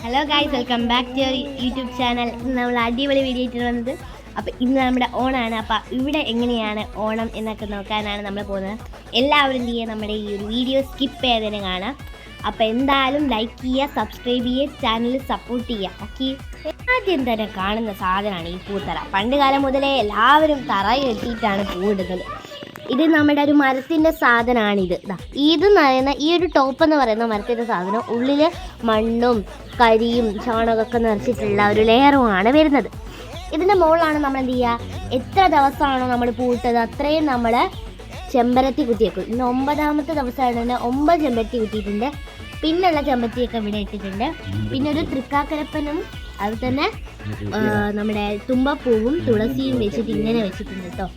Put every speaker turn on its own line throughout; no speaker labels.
Hello guys, welcome back to YouTube channel. നമ്മൾ അടിപൊളി video ആയിട്ട് വന്നത്. അപ്പോൾ ഇന്ന് നമ്മുടെ ഓണമാണ്. അപ്പോൾ ഇവിടെ എങ്ങനെയാണ് ഓണം എന്നൊക്കെ നോക്കാനാണ് നമ്മൾ പോകുന്നത്. എല്ലാവരും ചെയ്യുക, നമ്മുടെ ഈ ഒരു വീഡിയോ സ്കിപ്പ് ചെയ്തതിന് കാണാം. അപ്പോൾ എന്തായാലും ലൈക്ക് ചെയ്യുക, സബ്സ്ക്രൈബ് ചെയ്യുക, ചാനൽ സപ്പോർട്ട് ചെയ്യുക. ഓക്കെ, ആദ്യം തന്നെ കാണുന്ന സാധനമാണ് ഈ പൂത്തറ. പണ്ട് കാലം മുതലേ എല്ലാവരും തറ കെട്ടിയിട്ടാണ് പൂവിടുന്നത്. ഇത് നമ്മുടെ ഒരു മരത്തിൻ്റെ സാധനമാണിത്. ഇതെന്ന് പറയുന്ന ഈ ഒരു ടോപ്പ് എന്ന് പറയുന്ന മരത്തിൻ്റെ സാധനം ഉള്ളിൽ മണ്ണും കരിയും ചാണകമൊക്കെ നിറച്ചിട്ടുള്ള ഒരു ലെയറുമാണ് വരുന്നത്. ഇതിൻ്റെ മുകളിലാണ് നമ്മൾ എന്ത് ചെയ്യുക, എത്ര ദിവസമാണോ നമ്മൾ പൂട്ടത് അത്രയും നമ്മൾ ചെമ്പരത്തി കുത്തിയേക്കും. ഇന്ന് 9ാമത്തെ ദിവസമായതുകൊണ്ട് 9 ചെമ്പരത്തി കുത്തിയിട്ടുണ്ട്. പിന്നുള്ള ചെമ്പരത്തിയൊക്കെ ഇവിടെ ഇട്ടിട്ടുണ്ട്. പിന്നെ ഒരു തൃക്കാക്കരപ്പനും അത് തന്നെ നമ്മുടെ തുമ്പപ്പൂവും തുളസിയും വെച്ചിട്ട് ഇങ്ങനെ വെച്ചിട്ടുണ്ട് കേട്ടോ.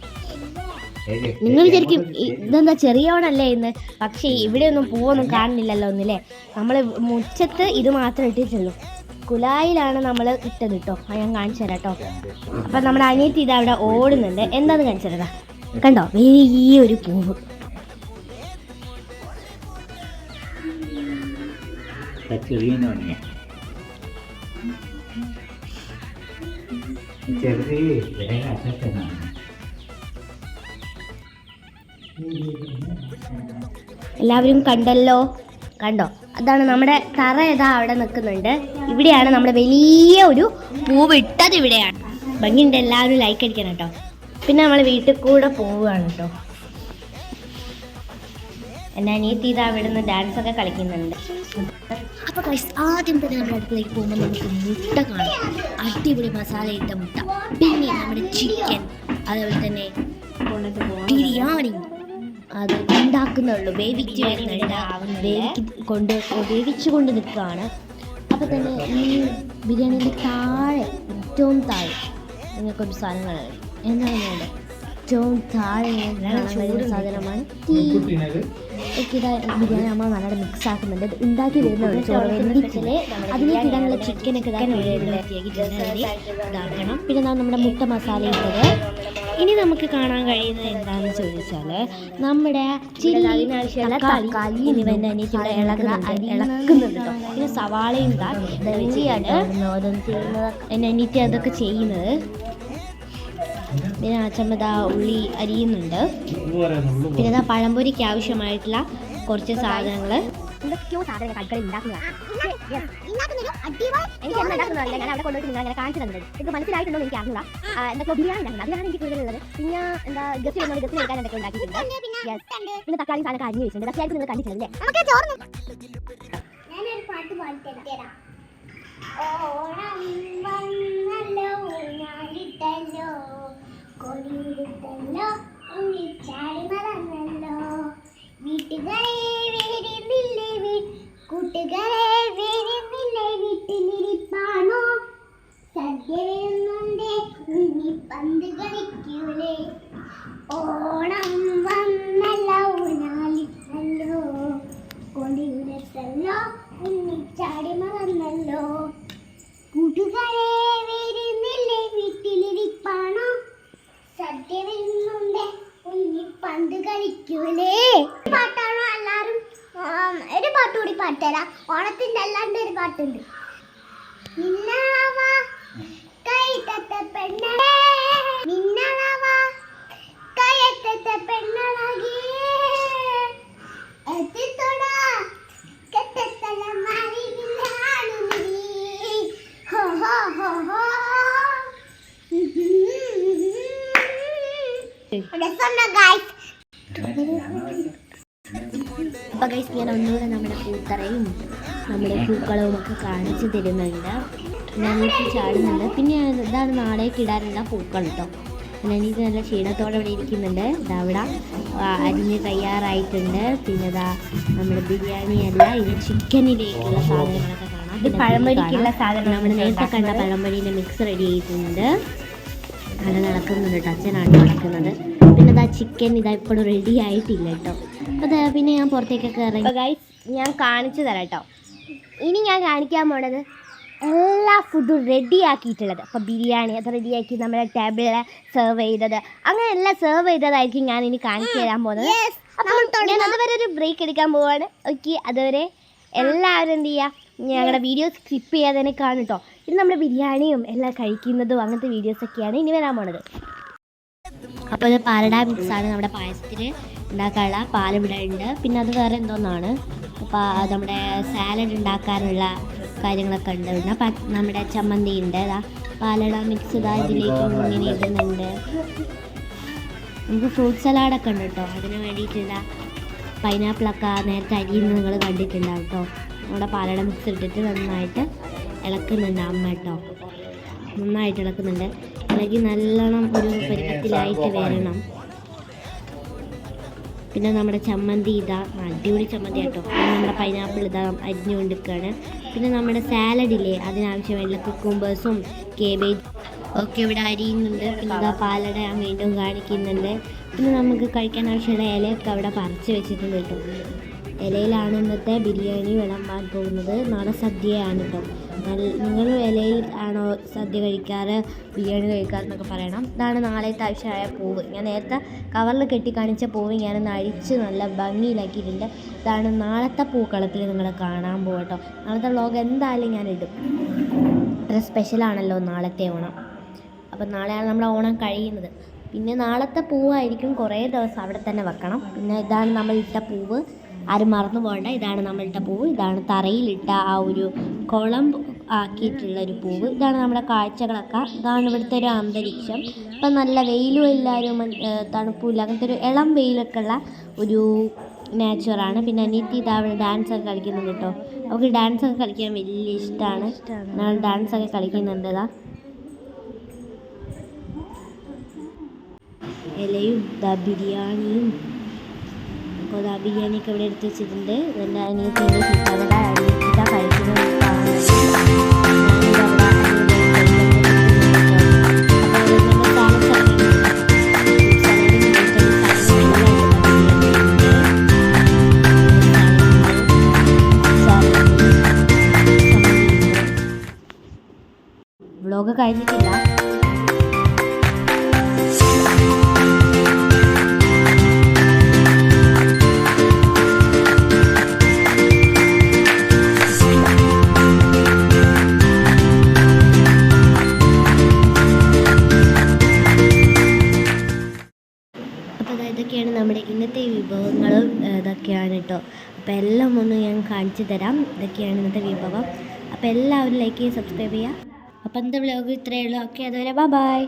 നിങ്ങൾ വിചാരിക്കും ഇതെന്താ ചെറിയ ഓണല്ലേ ഇന്ന്, പക്ഷേ ഇവിടെയൊന്നും പൂവൊന്നും കാണുന്നില്ലല്ലോ ഒന്നില്ലേ. നമ്മൾ മുറ്റത്ത് ഇത് മാത്രം ഇട്ടിട്ടുള്ളൂ. കുലായിലാണ് നമ്മൾ ഇട്ടത് കേട്ടോ. ഞാൻ കാണിച്ചു തരാം കേട്ടോ. അപ്പം നമ്മുടെ അനിയത്തി ഇത് അവിടെ ഓടുന്നുണ്ട്. എന്താന്ന് കാണിച്ചു തരാം. കണ്ടോ, വലിയൊരു പൂവ്. എല്ലാവരും കണ്ടല്ലോ, കണ്ടോ? അതാണ് നമ്മുടെ തറ. ഏതാ അവിടെ നിൽക്കുന്നുണ്ട്. ഇവിടെയാണ് നമ്മുടെ വലിയ ഒരു പൂവ് ഇട്ടത്. ഇവിടെയാണ്. ഭംഗിയുണ്ട്. എല്ലാവരും ലൈക്ക് അടിക്കണം കേട്ടോ. പിന്നെ നമ്മൾ വീട്ടിൽ കൂടെ പോവുകയാണ് കേട്ടോ. എൻ്റെ അനിയത്തി ഇത് അവിടെ നിന്ന് ഡാൻസൊക്കെ കളിക്കുന്നുണ്ട്. അപ്പോൾ ആദ്യം തന്നെ നമ്മുടെ അടുക്കളേക്ക് പോകുമ്പോൾ നമുക്ക് മുട്ട കാണാം. അടിപൊളി മസാല ഇട്ട മുട്ട. പിന്നെ നമ്മുടെ ചിക്കൻ, അതേപോലെ തന്നെ ബിരിയാണി അത് ഉണ്ടാക്കുന്നുള്ളൂ. വേവിച്ച് വേവിച്ചു കൊണ്ട് നിൽക്കുകയാണ്. അപ്പോൾ തന്നെ ഈ ബിരിയാണീൻ്റെ താഴെ, ഏറ്റവും താഴെ നിങ്ങൾക്കൊരു സാധനങ്ങൾ എന്താണ് ഏറ്റവും താഴെ സാധനമാണ് തീ. ഇതാ ബിരിയാണി അമ്മ നല്ലോണം മിക്സ് ആക്കുന്നുണ്ട്. ഇത് ഉണ്ടാക്കി വരുന്നുള്ളൂ. ചോറ് വെന്തിച്ചില് അതിലേക്ക് ഇടാനുള്ള ചിക്കനൊക്കെ ഇതാക്കണം. പിന്നെ നമ്മുടെ മുട്ട മസാല ഇട്ടത്. ഇനി നമുക്ക് കാണാൻ കഴിയുന്നത് എന്താണെന്ന് ചോദിച്ചാൽ നമ്മുടെ തക്കാളി എന്നിവൻ്റെ അനിയത്തി ഇവിടെ ഇളക്കുന്നുണ്ട് കേട്ടോ. പിന്നെ സവാളയും വെച്ചിയാണ് എൻ്റെ അനിയത്തി അതൊക്കെ ചെയ്യുന്നത്. പിന്നെ അച്ചമ്മ ഉള്ളി അരിയുന്നുണ്ട്. പിന്നെ പഴംപൊരിക്ക് ആവശ്യമായിട്ടുള്ള കുറച്ച് സാധനങ്ങൾ എന്തൊക്കെയോ സാധനങ്ങൾ അടുക്കളയിൽ ഉണ്ടാക്കുന്നതാണ്. ഞാൻ അവിടെ കൊണ്ടുപോയിട്ട് നിങ്ങൾ അങ്ങനെ കാണിച്ചു തന്നത് എനിക്ക് മനസ്സിലായിട്ടുണ്ടോ എനിക്ക് അറിഞ്ഞില്ല. എന്തൊക്കെയോ ബിരിയാണി ഉണ്ടാക്കുന്നത്, അതിലാണ് എനിക്ക് കൂടുതലുള്ളത്. പിന്നെ എന്താ ഗസ്റ്റ് വരുന്നത്, ഗസ്റ്റ് എടുക്കാൻ എന്തൊക്കെ ഉണ്ടാക്കിയിട്ടുണ്ട്. പിന്നെ തക്കാളി സാധനം അരിഞ്ഞ് വെച്ചിട്ടുണ്ട്. പക്ഷേ നിങ്ങൾ കണ്ടിട്ടില്ലേ.
കൂട്ടുകാരെ വരുന്നില്ലേ, വീട്ടിലിരിപ്പാണോ, സദ്യ വരുന്നുണ്ടേ, പന്ത് കളിക്കൂലേ, ഓണം വന്നല്ലോ, ഊഞ്ഞാലിട്ടല്ലോ, കൊടിയുരത്തല്ലോ, ഉണ്ണിച്ചാടി മറന്നല്ലോ. കൂട്ടുകാരെ വരുന്നില്ലേ, വീട്ടിലിരിപ്പാണോ, സദ്യ വരുന്നുണ്ടേ, പന്ത് കളിക്കൂലേ. പാട്ടാണോ എല്ലാരും? ഒരു പാട്ട് കൂടി പാട്ടുതരാം. ഓണത്തിന്റെ അല്ലാണ്ട് ഒരു പാട്ടുണ്ട്. കൈത്തത്ത പെണ്ണേ, കൈത്തത്ത പെണ്ണളകി എത്തിത്തോടാ കെട്ടത്തല മാറിയാണ് നീ. ഹോ ഹോ ഹോ ഹോ.
അപ്പോൾ ഗൈസ്, ഞാൻ ഒന്നുകൂടെ നമ്മുടെ പൂത്തറയും നമ്മുടെ പൂക്കളവും ഒക്കെ കാണിച്ചു തരുന്നുണ്ട്. ഞാനീക്ക് ചാടുന്നുണ്ട്. പിന്നെ ഇതാണ് നാളേക്ക് ഇടാനുള്ള പൂക്കൾ കേട്ടോ. ഞാനീക്ക് നല്ല ക്ഷീണത്തോടെ ഇവിടെ ഇരിക്കുന്നുണ്ട്. ഇതവിടെ അരിഞ്ഞ് തയ്യാറായിട്ടുണ്ട്. പിന്നെ ഇതാ നമ്മുടെ ബിരിയാണിയല്ല, ഇത് ചിക്കനിലേക്കുള്ള സാധനങ്ങളൊക്കെ കാണാം. ഇത് പഴംപൊരിക്കുള്ള സാധനം. നമ്മൾ നേരത്തെ കണ്ട പഴംപൊരീൻ്റെ മിക്സ് റെഡി ചെയ്തിട്ടുണ്ട്. അത് നടക്കുന്നുണ്ട് കേട്ടോ. അച്ഛനാണ് നടക്കുന്നത്. പിന്നെ ഇതാ ചിക്കൻ ഇതാ ഇപ്പോഴും റെഡി ആയിട്ടില്ല കേട്ടോ. അപ്പോൾ പിന്നെ ഞാൻ പുറത്തേക്കൊക്കെ ഇറങ്ങി. ഗൈസ്, ഞാൻ കാണിച്ചു തരാം കേട്ടോ. ഇനി ഞാൻ കാണിക്കാൻ പോണത് എല്ലാ ഫുഡും റെഡിയാക്കിയിട്ടുള്ളത്. അപ്പോൾ ബിരിയാണി അത് റെഡിയാക്കി നമ്മുടെ ടേബിളിൽ സെർവ് ചെയ്തത്, അങ്ങനെ എല്ലാം സെർവ് ചെയ്തതായിരിക്കും ഞാൻ ഇനി കാണിച്ചു തരാൻ പോകുന്നത്. അപ്പോൾ ഞാൻ അതുവരെ ഒരു ബ്രേക്ക് എടുക്കാൻ പോവാണ്. ഓക്കെ, അതുവരെ എല്ലാവരും എന്ത് ചെയ്യുക, ഞങ്ങളുടെ വീഡിയോ സ്കിപ്പ് ചെയ്യാതെ തന്നെ കാണും കേട്ടോ. ഇത് നമ്മുടെ ബിരിയാണിയും എല്ലാം കഴിക്കുന്നതും അങ്ങനത്തെ വീഡിയോസൊക്കെയാണ് ഇനി വരാൻ പോണത്. അപ്പോൾ ഇത് പാലട മിക്സാണ് നമ്മുടെ പായസത്തിന് ഉണ്ടാക്കാനുള്ള പാലിവിടെ ഉണ്ട്. പിന്നെ അത് വേറെ എന്തോന്നാണ്, അപ്പോൾ നമ്മുടെ സാലഡ് ഉണ്ടാക്കാനുള്ള കാര്യങ്ങളൊക്കെ ഉണ്ട്. പിന്നെ നമ്മുടെ ചമ്മന്തി ഉണ്ട്, പാലട മിക്സ് ഇതാ ഇതിലേക്ക് ഇങ്ങനെ ഇടുന്നുണ്ട്. നമുക്ക് ഫ്രൂട്ട് സലാഡൊക്കെ ഉണ്ട് കേട്ടോ. അതിന് വേണ്ടിയിട്ടുള്ള പൈനാപ്പിളൊക്കെ നേരത്തെ അരിയുന്നത് നിങ്ങൾ കണ്ടിട്ടുണ്ടാവും കേട്ടോ. നമ്മുടെ പാലട മിക്സ് ഇട്ടിട്ട് നന്നായിട്ട് ഇളക്കുന്നുണ്ട് അമ്മ കേട്ടോ. നന്നായിട്ട് ഇളക്കുന്നുണ്ട്. ഇളകി നല്ലോണം ഒരു പരുവത്തിലായിട്ട് വരണം. പിന്നെ നമ്മുടെ ചമ്മന്തി ഇതാ അടിപൊളി ചമ്മന്തി കേട്ടോ. പിന്നെ നമ്മുടെ പൈനാപ്പിൾ ഇതാ അരിഞ്ഞു കൊണ്ടിരിക്കുകയാണ്. പിന്നെ നമ്മുടെ സാലഡില്ലേ അതിനാവശ്യമായിട്ടുള്ള കുക്കുംബേഴ്സും കേബേജ് ഒക്കെ ഇവിടെ അരിയുന്നുണ്ട്. പിന്നെ ഇതാ പാലട വീണ്ടും കാണിക്കുന്നുണ്ട്. പിന്നെ നമുക്ക് കഴിക്കാൻ ആവശ്യമുള്ള ഇലയൊക്കെ അവിടെ പറിച്ച് വെച്ചിട്ടുണ്ട് കേട്ടോ. ഇലയിലാണ് ഇന്നത്തെ ബിരിയാണി വിളമ്പാൻ പോകുന്നത്. നാളെ സദ്യയാണ് കേട്ടോ. നിങ്ങൾ ഇലയിൽ ആണോ സദ്യ കഴിക്കാറ്, ബിരിയാണി കഴിക്കാറെന്നൊക്കെ പറയണം. ഇതാണ് നാളത്തെ ആവശ്യമായ പൂവ്. ഞാൻ നേരത്തെ കവറിൽ കെട്ടി കാണിച്ച പൂവ് ഞാനൊന്ന് അഴിച്ച് നല്ല ഭംഗിയിലാക്കിയിട്ടുണ്ട്. ഇതാണ് നാളത്തെ പൂക്കളത്തിൽ നിങ്ങൾ കാണാൻ പോകും കേട്ടോ. നാളത്തെ വ്ളോഗ് എന്തായാലും ഞാൻ ഇടും. അത്ര സ്പെഷ്യലാണല്ലോ നാളത്തെ ഓണം. അപ്പം നാളെയാണ് നമ്മുടെ ഓണം കഴിയുന്നത്. പിന്നെ നാളത്തെ പൂവായിരിക്കും കുറേ ദിവസം അവിടെ തന്നെ വെക്കണം. പിന്നെ ഇതാണ് നമ്മൾ ഇട്ട പൂവ്, ആരും മറന്നു പോകണ്ട. ഇതാണ് നമ്മളിട്ട പൂവ്. ഇതാണ് തറയിലിട്ട ആ ഒരു കുളം ആക്കിയിട്ടുള്ള ഒരു പൂവ്. ഇതാണ് നമ്മുടെ കാഴ്ചകളൊക്കെ. ഇതാണ് ഇവിടുത്തെ ഒരു അന്തരീക്ഷം. ഇപ്പം നല്ല വെയിലും എല്ലാവരും തണുപ്പില്ല, അങ്ങനത്തെ ഒരു ഇളം വെയിലൊക്കെ ഉള്ള ഒരു നേച്ചറാണ്. പിന്നെ അനിയത്തി ഇതാ അവിടെ ഡാൻസൊക്കെ കളിക്കുന്നുണ്ട് കേട്ടോ. അവൾക്ക് ഡാൻസൊക്കെ കളിക്കാൻ വലിയ ഇഷ്ടമാണ്. ഞങ്ങൾ ഡാൻസൊക്കെ കളിക്കുന്നുണ്ട്. ഇതാ ഇലയും ഇതാ ബിരിയാണിയും. അപ്പോൾ ഇതാ ബിരിയാണിയൊക്കെ ഇവിടെ എടുത്ത് വെച്ചിട്ടുണ്ട്. എൻ്റെ അനിയത്തിൻ്റെ ചിത്രകഥ അനിയത്തിൻ്റെ കഴിക്കുന്നത്. വ്ളോഗ് കഴിഞ്ഞിട്ടില്ല. അപ്പോൾ ഇതൊക്കെയാണ് നമ്മുടെ ഇന്നത്തെ വിഭവങ്ങളും ഇതൊക്കെയാണ് കേട്ടോ. അപ്പോൾ എല്ലാം ഒന്ന് ഞാൻ കാണിച്ചു തരാം. ഇതൊക്കെയാണ് ഇന്നത്തെ വിഭവം. അപ്പോൾ എല്ലാവരും ലൈക്ക് ചെയ്യുക, സബ്സ്ക്രൈബ് ചെയ്യുക. അപ്പോൾ ഇന്നത്തെ വ്ളോഗ് ഇത്രയേ ഉള്ളൂ. ഓക്കെ, അതുവരെ ബൈ.